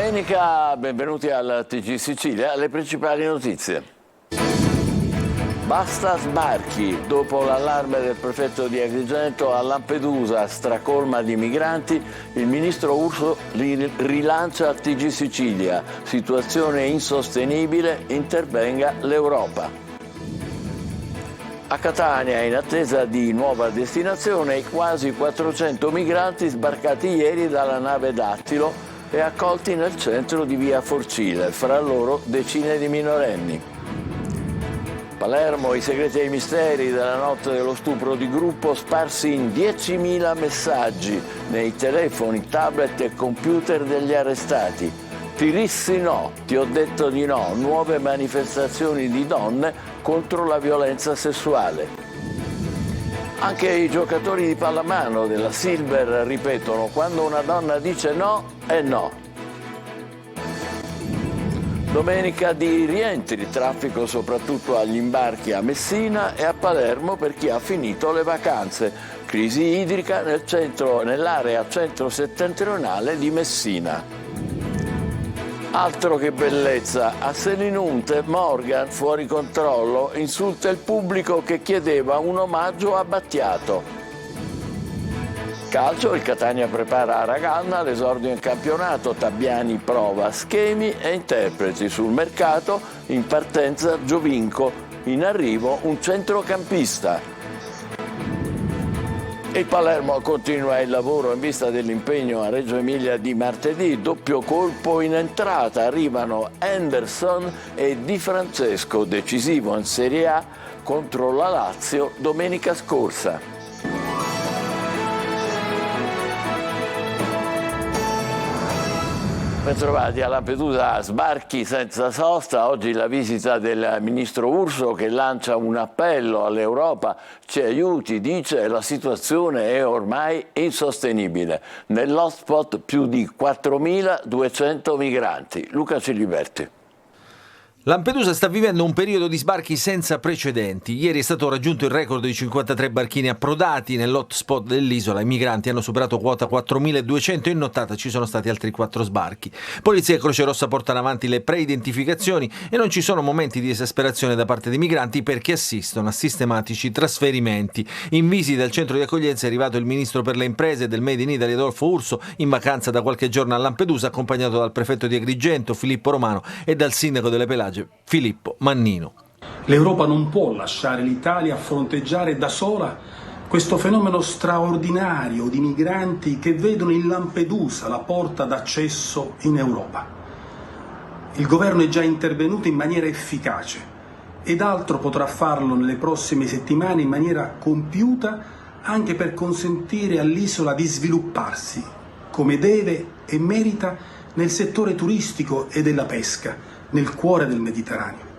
Domenica, benvenuti al TG Sicilia, le principali notizie. Basta sbarchi. Dopo l'allarme del prefetto di Agrigento, a Lampedusa, stracolma di migranti, il ministro Urso rilancia TG Sicilia. Situazione insostenibile, intervenga l'Europa. A Catania, in attesa di nuova destinazione, i quasi 400 migranti sbarcati ieri dalla nave Dattilo e accolti nel centro di via Forcile, fra loro decine di minorenni. Palermo, i segreti e i misteri della notte dello stupro di gruppo sparsi in 10.000 messaggi nei telefoni, tablet e computer degli arrestati. Tirissi no, ti ho detto di no, nuove manifestazioni di donne contro la violenza sessuale. Anche i giocatori di pallamano della Silver ripetono: quando una donna dice no, è no. Domenica di rientri, traffico soprattutto agli imbarchi a Messina e a Palermo per chi ha finito le vacanze. Crisi idrica nell'area centro-settentrionale di Messina. Altro che bellezza, a Selinunte Morgan, fuori controllo, insulta il pubblico che chiedeva un omaggio a Battiato. Calcio, il Catania prepara Araganna, l'esordio in campionato, Tabiani prova schemi e interpreti. Sul mercato, in partenza Giovinco, in arrivo un centrocampista. Il Palermo continua il lavoro in vista dell'impegno a Reggio Emilia di martedì. Doppio colpo in entrata, arrivano Henderson e Di Francesco, decisivo in Serie A contro la Lazio domenica scorsa. Bentrovati a Lampedusa, sbarchi senza sosta. Oggi la visita del ministro Urso che lancia un appello all'Europa: ci aiuti, dice, la situazione è ormai insostenibile. Nell'hotspot più di 4.200 migranti. Luca Ciliberti. Lampedusa sta vivendo un periodo di sbarchi senza precedenti. Ieri è stato raggiunto il record di 53 barchini approdati nell'hotspot dell'isola. I migranti hanno superato quota 4.200 e in nottata ci sono stati altri 4 sbarchi. Polizia e Croce Rossa portano avanti le pre-identificazioni e non ci sono momenti di esasperazione da parte dei migranti perché assistono a sistematici trasferimenti. In visita al centro di accoglienza è arrivato il ministro per le imprese del Made in Italy Adolfo Urso, in vacanza da qualche giorno a Lampedusa, accompagnato dal prefetto di Agrigento Filippo Romano e dal sindaco delle Pelagie Filippo Mannino. L'Europa non può lasciare l'Italia a fronteggiare da sola questo fenomeno straordinario di migranti che vedono in Lampedusa la porta d'accesso in Europa. Il governo è già intervenuto in maniera efficace ed altro potrà farlo nelle prossime settimane in maniera compiuta, anche per consentire all'isola di svilupparsi come deve e merita nel settore turistico e della pesca, nel cuore del Mediterraneo.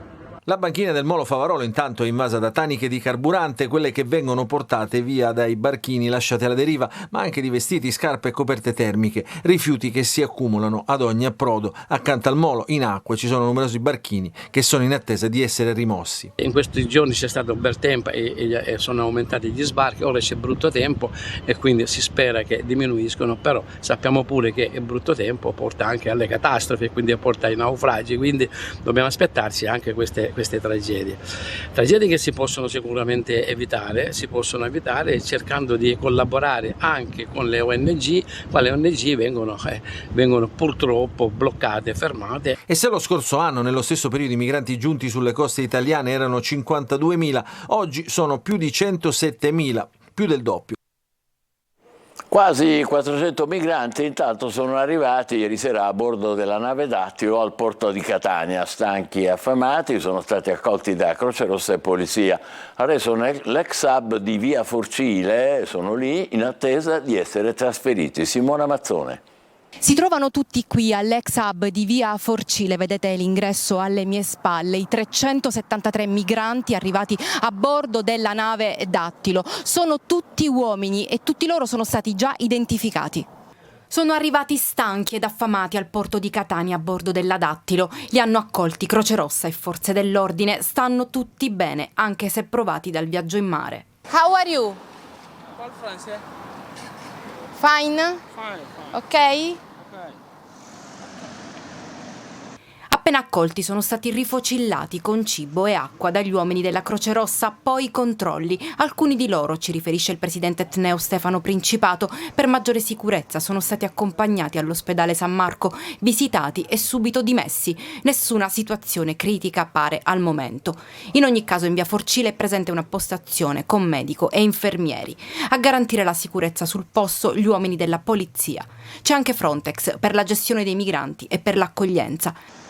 La banchina del Molo Favarolo intanto è invasa da taniche di carburante, quelle che vengono portate via dai barchini lasciati alla deriva, ma anche di vestiti, scarpe e coperte termiche, rifiuti che si accumulano ad ogni approdo. Accanto al molo, in acqua, ci sono numerosi barchini che sono in attesa di essere rimossi. In questi giorni c'è stato un bel tempo e sono aumentati gli sbarchi, ora c'è brutto tempo e quindi si spera che diminuiscono, però sappiamo pure che il brutto tempo porta anche alle catastrofi e quindi porta ai naufragi, quindi dobbiamo aspettarci anche queste tragedie che si possono sicuramente evitare, cercando di collaborare anche con le ONG, ma le ONG vengono purtroppo bloccate, fermate. E se lo scorso anno nello stesso periodo i migranti giunti sulle coste italiane erano 52.000, oggi sono più di 107.000, più del doppio. Quasi 400 migranti intanto sono arrivati ieri sera a bordo della nave Dattilo al porto di Catania. Stanchi e affamati sono stati accolti da Croce Rossa e Polizia. Adesso l'ex hub di via Forcile sono lì in attesa di essere trasferiti. Simona Mazzone. Si trovano tutti qui all'ex hub di via Forcile, vedete l'ingresso alle mie spalle, i 373 migranti arrivati a bordo della nave Dattilo. Sono tutti uomini e tutti loro sono stati già identificati. Sono arrivati stanchi ed affamati al porto di Catania a bordo della Dattilo. Li hanno accolti Croce Rossa e forze dell'ordine. Stanno tutti bene, anche se provati dal viaggio in mare. How are you? Fine? Fine. Ok? Appena accolti sono stati rifocillati con cibo e acqua dagli uomini della Croce Rossa, poi controlli. Alcuni di loro, ci riferisce il presidente Tneo Stefano Principato, per maggiore sicurezza sono stati accompagnati all'ospedale San Marco, visitati e subito dimessi. Nessuna situazione critica appare al momento. In ogni caso in via Forcile è presente una postazione con medico e infermieri. A garantire la sicurezza sul posto gli uomini della polizia. C'è anche Frontex per la gestione dei migranti e per l'accoglienza.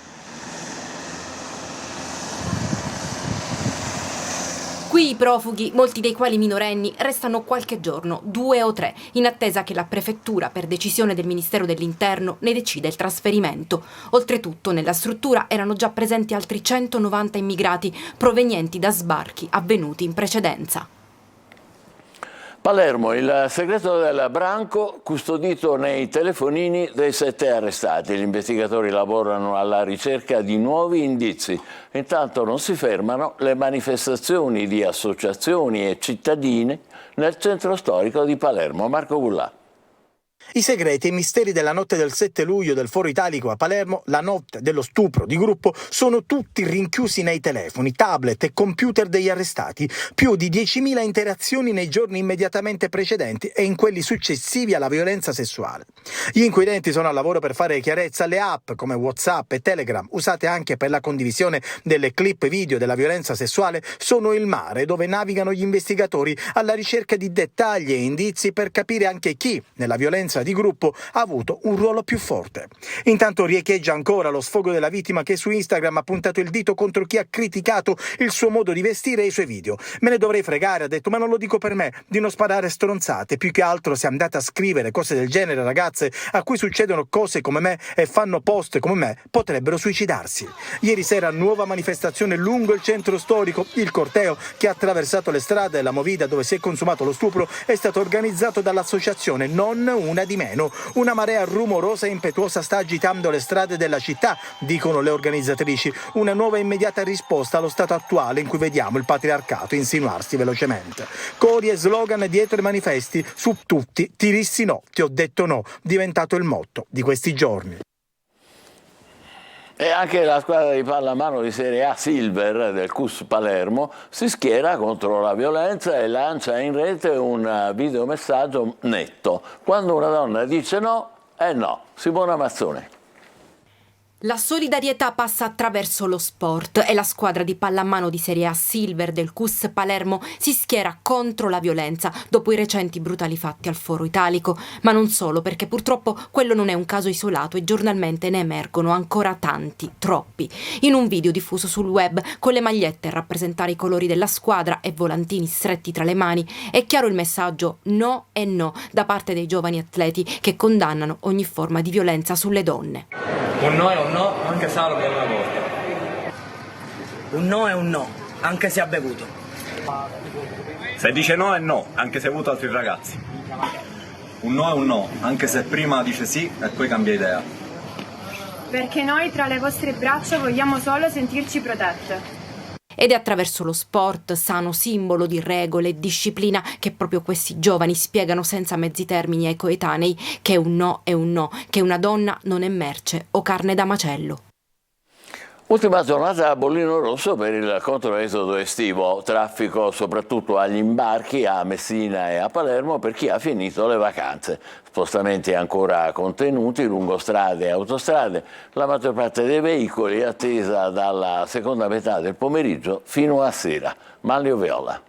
Qui i profughi, molti dei quali minorenni, restano qualche giorno, 2 o 3, in attesa che la prefettura, per decisione del Ministero dell'Interno, ne decida il trasferimento. Oltretutto, nella struttura erano già presenti altri 190 immigrati provenienti da sbarchi avvenuti in precedenza. Palermo, il segreto del branco custodito nei telefonini dei 7 arrestati. Gli investigatori lavorano alla ricerca di nuovi indizi. Intanto non si fermano le manifestazioni di associazioni e cittadini nel centro storico di Palermo. Marco Gullà. I segreti e i misteri della notte del 7 luglio del Foro Italico a Palermo, la notte dello stupro di gruppo, sono tutti rinchiusi nei telefoni, tablet e computer degli arrestati. Più di 10.000 interazioni nei giorni immediatamente precedenti e in quelli successivi alla violenza sessuale. Gli inquirenti sono al lavoro per fare chiarezza. Le app come WhatsApp e Telegram, usate anche per la condivisione delle clip video della violenza sessuale, sono il mare dove navigano gli investigatori alla ricerca di dettagli e indizi per capire anche chi, nella violenza di gruppo, ha avuto un ruolo più forte. Intanto riecheggia ancora lo sfogo della vittima che su Instagram ha puntato il dito contro chi ha criticato il suo modo di vestire e i suoi video. Me ne dovrei fregare, ha detto, ma non lo dico per me, di non sparare stronzate. Più che altro se andate a scrivere cose del genere, ragazze a cui succedono cose come me e fanno post come me, potrebbero suicidarsi. Ieri sera nuova manifestazione lungo il centro storico. Il corteo che ha attraversato le strade e la movida dove si è consumato lo stupro è stato organizzato dall'associazione Non Una di Meno. Una marea rumorosa e impetuosa sta agitando le strade della città, dicono le organizzatrici. Una nuova e immediata risposta allo stato attuale in cui vediamo il patriarcato insinuarsi velocemente. Cori e slogan dietro i manifesti, su tutti tirissi no, ti ho detto no, diventato il motto di questi giorni. E anche la squadra di pallamano di Serie A Silver del CUS Palermo si schiera contro la violenza e lancia in rete un videomessaggio netto. Quando una donna dice no, è no. Simona Mazzone. La solidarietà passa attraverso lo sport e la squadra di pallamano di Serie A Silver del CUS Palermo si schiera contro la violenza dopo i recenti brutali fatti al Foro Italico. Ma non solo, perché purtroppo quello non è un caso isolato e giornalmente ne emergono ancora tanti, troppi. In un video diffuso sul web con le magliette a rappresentare i colori della squadra e volantini stretti tra le mani, è chiaro il messaggio no e no da parte dei giovani atleti che condannano ogni forma di violenza sulle donne. Un no è un no, anche se ha lo bevuto una volta. Un no è un no, anche se ha bevuto. Se dice no è no, anche se ha avuto altri ragazzi. Un no è un no, anche se prima dice sì e poi cambia idea. Perché noi tra le vostre braccia vogliamo solo sentirci protette. Ed è attraverso lo sport, sano simbolo di regole e disciplina, che proprio questi giovani spiegano senza mezzi termini ai coetanei che un no è un no, che una donna non è merce o carne da macello. Ultima giornata a Bollino Rosso per il controesodo estivo, traffico soprattutto agli imbarchi a Messina e a Palermo per chi ha finito le vacanze. Spostamenti ancora contenuti lungo strade e autostrade, la maggior parte dei veicoli attesa dalla seconda metà del pomeriggio fino a sera. Manlio Viola.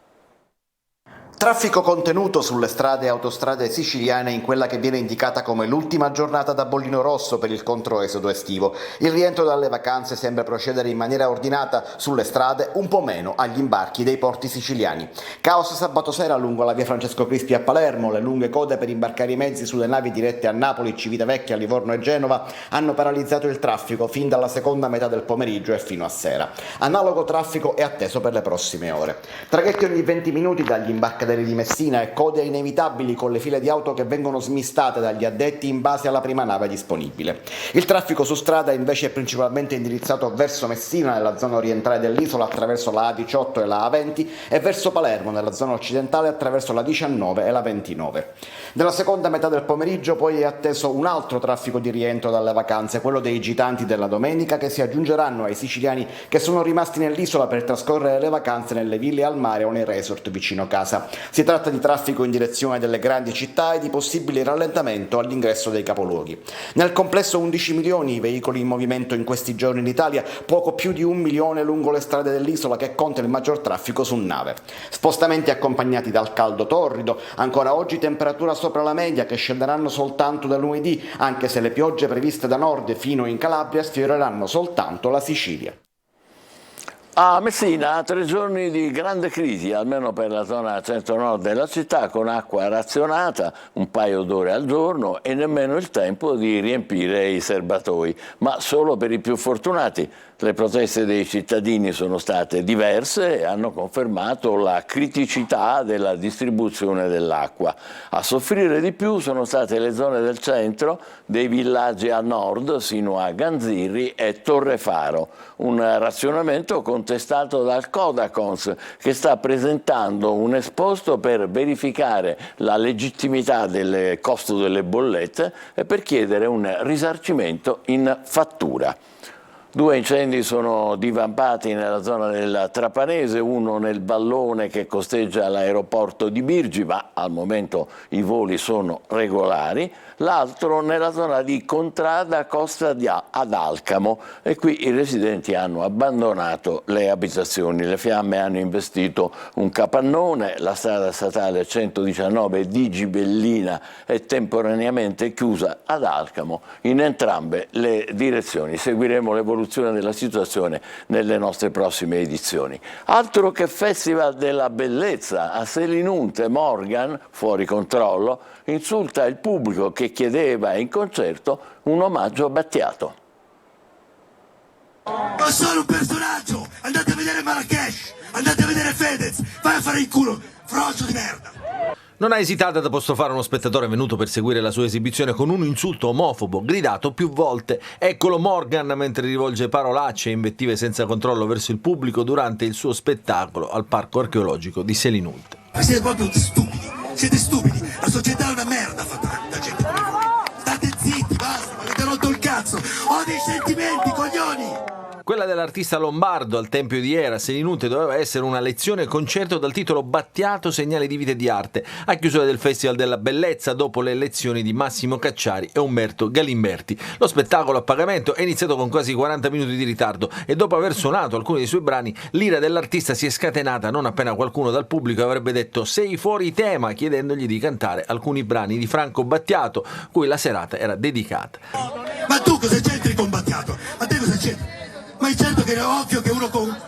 Traffico contenuto sulle strade e autostrade siciliane in quella che viene indicata come l'ultima giornata da Bollino Rosso per il controesodo estivo. Il rientro dalle vacanze sembra procedere in maniera ordinata sulle strade, un po' meno agli imbarchi dei porti siciliani. Caos sabato sera lungo la via Francesco Crispi a Palermo, le lunghe code per imbarcare i mezzi sulle navi dirette a Napoli, Civitavecchia, Livorno e Genova hanno paralizzato il traffico fin dalla seconda metà del pomeriggio e fino a sera. Analogo traffico è atteso per le prossime ore. Traghetti ogni 20 minuti dagli imbarcamenti Trocaderi di Messina e code inevitabili con le file di auto che vengono smistate dagli addetti in base alla prima nave disponibile. Il traffico su strada invece è principalmente indirizzato verso Messina nella zona orientale dell'isola attraverso la A18 e la A20 e verso Palermo nella zona occidentale attraverso la 19 e la 29. Nella seconda metà del pomeriggio poi è atteso un altro traffico di rientro dalle vacanze, quello dei gitanti della domenica, che si aggiungeranno ai siciliani che sono rimasti nell'isola per trascorrere le vacanze nelle ville al mare o nei resort vicino casa. Si tratta di traffico in direzione delle grandi città e di possibili rallentamento all'ingresso dei capoluoghi. Nel complesso 11 milioni i veicoli in movimento in questi giorni in Italia, poco più di 1 milione lungo le strade dell'isola, che conta il maggior traffico su nave. Spostamenti accompagnati dal caldo torrido, ancora oggi temperatura sopra la media che scenderanno soltanto da lunedì, anche se le piogge previste da nord fino in Calabria sfioreranno soltanto la Sicilia. A Messina 3 giorni di grande crisi, almeno per la zona centro-nord della città, con acqua razionata, un paio d'ore al giorno e nemmeno il tempo di riempire i serbatoi, ma solo per i più fortunati. Le proteste dei cittadini sono state diverse e hanno confermato la criticità della distribuzione dell'acqua. A soffrire di più sono state le zone del centro, dei villaggi a nord sino a Ganzirri e Torrefaro. Un razionamento contestato dal Codacons, che sta presentando un esposto per verificare la legittimità del costo delle bollette e per chiedere un risarcimento in fattura. 2 incendi sono divampati nella zona del Trapanese, uno nel vallone che costeggia l'aeroporto di Birgi, ma al momento i voli sono regolari, l'altro nella zona di Contrada Costa ad Alcamo, e qui i residenti hanno abbandonato le abitazioni. Le fiamme hanno investito un capannone, la strada statale 119 di Gibellina è temporaneamente chiusa ad Alcamo in entrambe le direzioni. Seguiremo l'evoluzione della situazione nelle nostre prossime edizioni. Altro che Festival della Bellezza, a Selinunte Morgan, fuori controllo, insulta il pubblico che chiedeva in concerto un omaggio a Battiato. Ma sono un personaggio, andate a vedere Marrakesh, andate a vedere Fedez, vai a fare il culo, frocio di merda. Non ha esitato ad apostrofare uno spettatore venuto per seguire la sua esibizione con un insulto omofobo, gridato più volte. Eccolo Morgan mentre rivolge parolacce e invettive senza controllo verso il pubblico durante il suo spettacolo al parco archeologico di Selinunte. Ma siete proprio siete stupidi, la società è una merda fatta da gente come voi. State zitti, basta, mi avete rotto il cazzo, ho dei sentimenti, coglioni! Quella dell'artista lombardo al Tempio di Era, Selinunte, doveva essere una lezione concerto dal titolo Battiato, segnale di vita e di arte, a chiusura del Festival della Bellezza dopo le lezioni di Massimo Cacciari e Umberto Galimberti. Lo spettacolo a pagamento è iniziato con quasi 40 minuti di ritardo e dopo aver suonato alcuni dei suoi brani, l'ira dell'artista si è scatenata non appena qualcuno dal pubblico avrebbe detto «sei fuori tema», chiedendogli di cantare alcuni brani di Franco Battiato, cui la serata era dedicata. Ma tu cosa c'entri con Battiato? A te cosa c'entri? Ma è certo che è ovvio che uno con...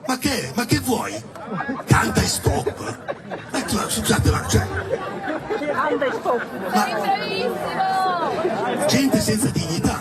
Ma che vuoi? Canta e stop. Ma tu, scusate, ma cioè... Canta e stop. Ma... gente senza dignità.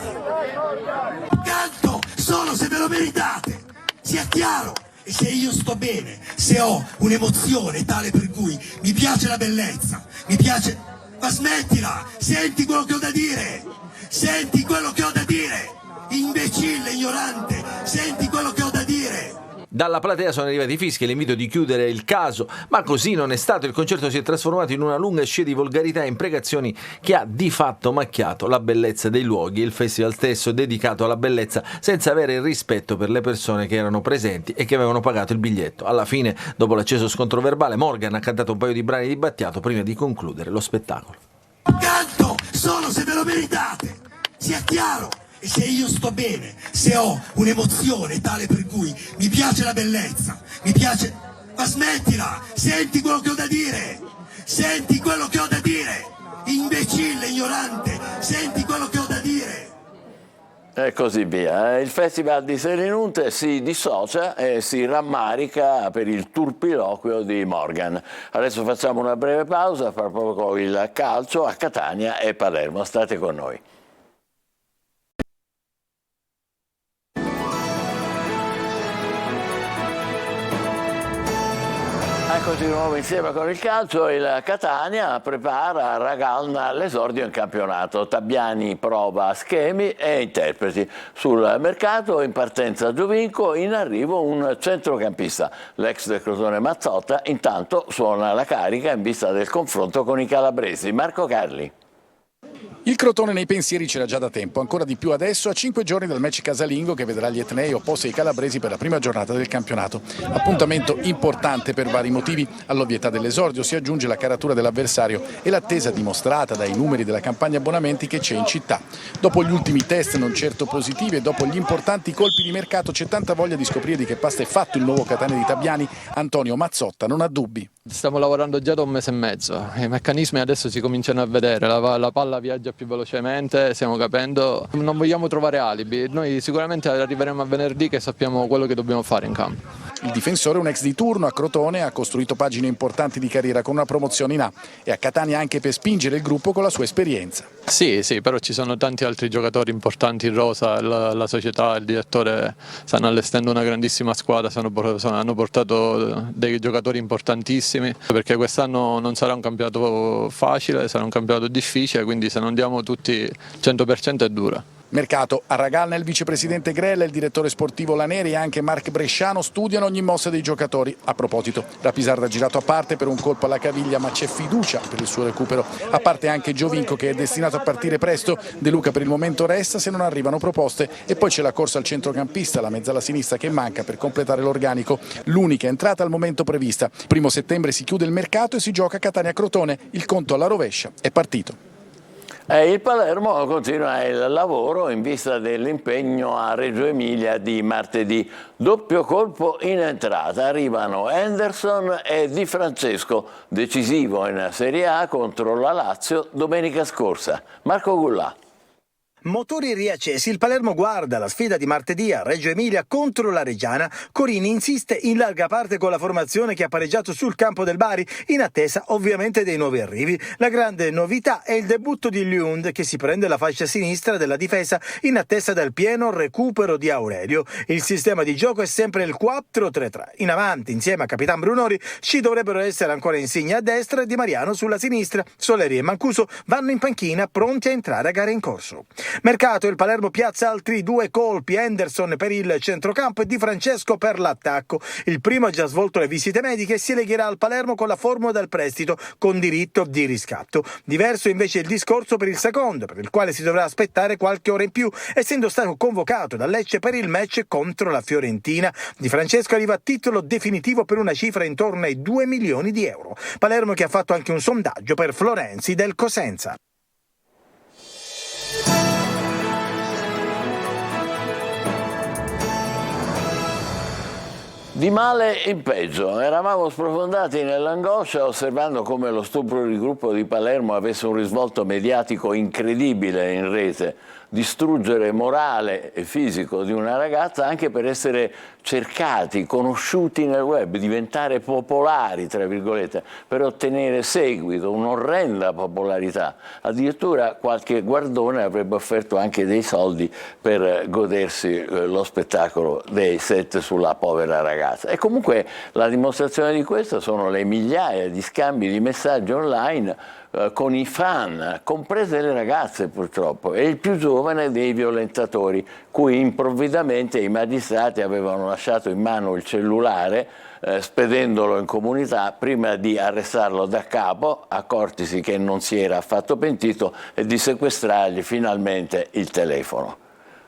Canto solo se ve lo meritate. Sia chiaro. E se io sto bene, se ho un'emozione tale per cui mi piace la bellezza, mi piace... Ma smettila! Senti quello che ho da dire! Senti quello che ho da dire! Imbecille, ignorante, senti quello che ho da dire. Dalla platea sono arrivati i fischi e l'invito di chiudere il caso, ma così non è stato. Il concerto si è trasformato in una lunga scia di volgarità e imprecazioni che ha di fatto macchiato la bellezza dei luoghi e il festival stesso dedicato alla bellezza, senza avere il rispetto per le persone che erano presenti e che avevano pagato il biglietto. Alla fine, dopo l'acceso scontro verbale, Morgan ha cantato un paio di brani di Battiato prima di concludere lo spettacolo. Canto solo se ve lo meritate, sia chiaro. E se io sto bene, se ho un'emozione tale per cui mi piace la bellezza, mi piace... Ma smettila! Senti quello che ho da dire! Senti quello che ho da dire! Imbecille, ignorante, senti quello che ho da dire! E così via. Il Festival di Selinunte si dissocia e si rammarica per il turpiloquio di Morgan. Adesso facciamo una breve pausa, fra poco il calcio a Catania e Palermo. State con noi. Eccoci di nuovo insieme con il calcio. Il Catania prepara Ragalna all'esordio in campionato. Tabiani prova schemi e interpreti. Sul mercato in partenza Giovinco, in arrivo un centrocampista. L'ex del Crotone Mazzotta intanto suona la carica in vista del confronto con i calabresi. Marco Carli. Il Crotone nei pensieri c'era già da tempo, ancora di più adesso a 5 giorni dal match casalingo che vedrà gli etnei opposti ai calabresi per la prima giornata del campionato. Appuntamento importante per vari motivi. All'ovvietà dell'esordio si aggiunge la caratura dell'avversario e l'attesa dimostrata dai numeri della campagna abbonamenti che c'è in città. Dopo gli ultimi test non certo positivi e dopo gli importanti colpi di mercato c'è tanta voglia di scoprire di che pasta è fatto il nuovo Catania di Tabiani. Antonio Mazzotta non ha dubbi. Stiamo lavorando già da un mese e mezzo, i meccanismi adesso si cominciano a vedere, la palla viaggia più velocemente, stiamo capendo, non vogliamo trovare alibi, noi sicuramente arriveremo a venerdì che sappiamo quello che dobbiamo fare in campo. Il difensore, un ex di turno a Crotone, ha costruito pagine importanti di carriera con una promozione in A e a Catania anche per spingere il gruppo con la sua esperienza. Sì, però ci sono tanti altri giocatori importanti in rosa, la società, il direttore stanno allestendo una grandissima squadra, hanno portato dei giocatori importantissimi, perché quest'anno non sarà un campionato facile, sarà un campionato difficile, quindi se non diamo tutti 100% è dura. Mercato a Ragalna, il vicepresidente Grella, il direttore sportivo Laneri e anche Marc Bresciano studiano ogni mossa dei giocatori. A proposito, Rapisarda ha girato a parte per un colpo alla caviglia, ma c'è fiducia per il suo recupero. A parte anche Giovinco che è destinato a partire presto, De Luca per il momento resta se non arrivano proposte e poi c'è la corsa al centrocampista, la mezzala sinistra che manca per completare l'organico. L'unica entrata al momento prevista. 1° settembre si chiude il mercato e si gioca Catania-Crotone. Il conto alla rovescia è partito. Il Palermo continua il lavoro in vista dell'impegno a Reggio Emilia di martedì. Doppio colpo in entrata, arrivano Henderson e Di Francesco, decisivo in Serie A contro la Lazio domenica scorsa. Marco Gullà. Motori riaccesi, il Palermo guarda la sfida di martedì a Reggio Emilia contro la Reggiana. Corini insiste in larga parte con la formazione che ha pareggiato sul campo del Bari, in attesa ovviamente dei nuovi arrivi. La grande novità è il debutto di Lund che si prende la fascia sinistra della difesa in attesa del pieno recupero di Aurelio. Il sistema di gioco è sempre il 4-3-3. In avanti, insieme a Capitan Brunori, ci dovrebbero essere ancora Insigne a destra e Di Mariano sulla sinistra. Soleri e Mancuso vanno in panchina pronti a entrare a gare in corso. Mercato, il Palermo piazza altri 2 colpi, Henderson per il centrocampo e Di Francesco per l'attacco. Il primo ha già svolto le visite mediche e si legherà al Palermo con la formula del prestito, con diritto di riscatto. Diverso invece il discorso per il secondo, per il quale si dovrà aspettare qualche ora in più, essendo stato convocato da Lecce per il match contro la Fiorentina. Di Francesco arriva a titolo definitivo per una cifra intorno ai 2 milioni di euro. Palermo che ha fatto anche un sondaggio per Florenzi del Cosenza. Di male in peggio, eravamo sprofondati nell'angoscia osservando come lo stupro di gruppo di Palermo avesse un risvolto mediatico incredibile in rete, distruggere morale e fisico di una ragazza anche per essere cercati, conosciuti nel web, diventare popolari, tra virgolette, per ottenere seguito, un'orrenda popolarità. Addirittura qualche guardone avrebbe offerto anche dei soldi per godersi lo spettacolo dei set sulla povera ragazza. E comunque la dimostrazione di questo sono le migliaia di scambi di messaggi online con i fan, comprese le ragazze purtroppo, e il più giovane dei violentatori, cui improvvidamente i magistrati avevano lasciato in mano il cellulare, spedendolo in comunità prima di arrestarlo da capo, accortisi che non si era affatto pentito, e di sequestrargli finalmente il telefono.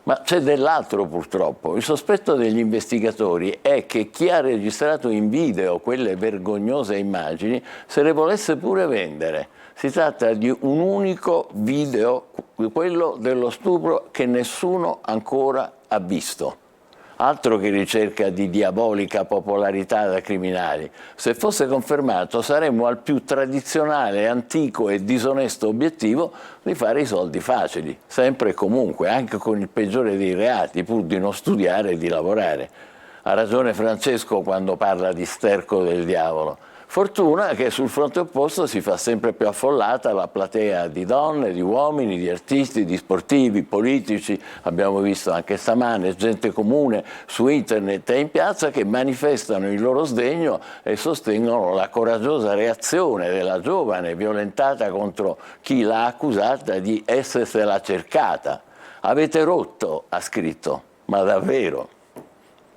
Ma c'è dell'altro purtroppo. Il sospetto degli investigatori è che chi ha registrato in video quelle vergognose immagini se le volesse pure vendere. Si tratta di un unico video, quello dello stupro, che nessuno ancora ha visto. Altro che ricerca di diabolica popolarità da criminali. Se fosse confermato saremmo al più tradizionale, antico e disonesto obiettivo di fare i soldi facili, sempre e comunque, anche con il peggiore dei reati, pur di non studiare e di lavorare. Ha ragione Francesco quando parla di sterco del diavolo. Fortuna che sul fronte opposto si fa sempre più affollata la platea di donne, di uomini, di artisti, di sportivi, politici, abbiamo visto anche stamane gente comune su internet e in piazza che manifestano il loro sdegno e sostengono la coraggiosa reazione della giovane violentata contro chi l'ha accusata di essersela cercata. Avete rotto, ha scritto, ma davvero.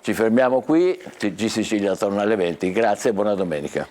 Ci fermiamo qui, TG Sicilia torna alle 20, grazie e buona domenica.